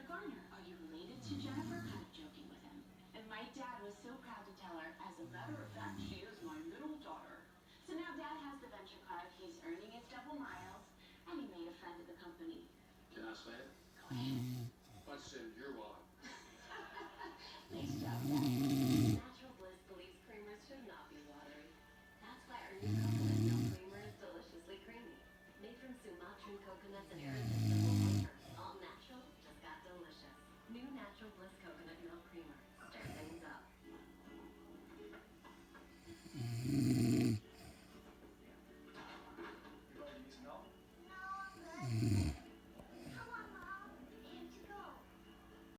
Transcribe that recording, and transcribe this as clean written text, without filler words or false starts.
Garner. Are you related to Jennifer? Kind of joking with him. And my dad was so proud to tell her, as a matter of fact, she is my middle daughter. So now Dad has the venture card, he's earning his double miles, and he made a friend of the company. Can I say it? Go ahead. I said your wallet. Nice job, Dad. Natural Bliss believes creamers should not be watery. That's why our new coconut milk creamer is deliciously creamy. Made from Sumatran coconuts and irresistible flavor. All natural, just got delicious. New Natural Bliss coconut milk creamer.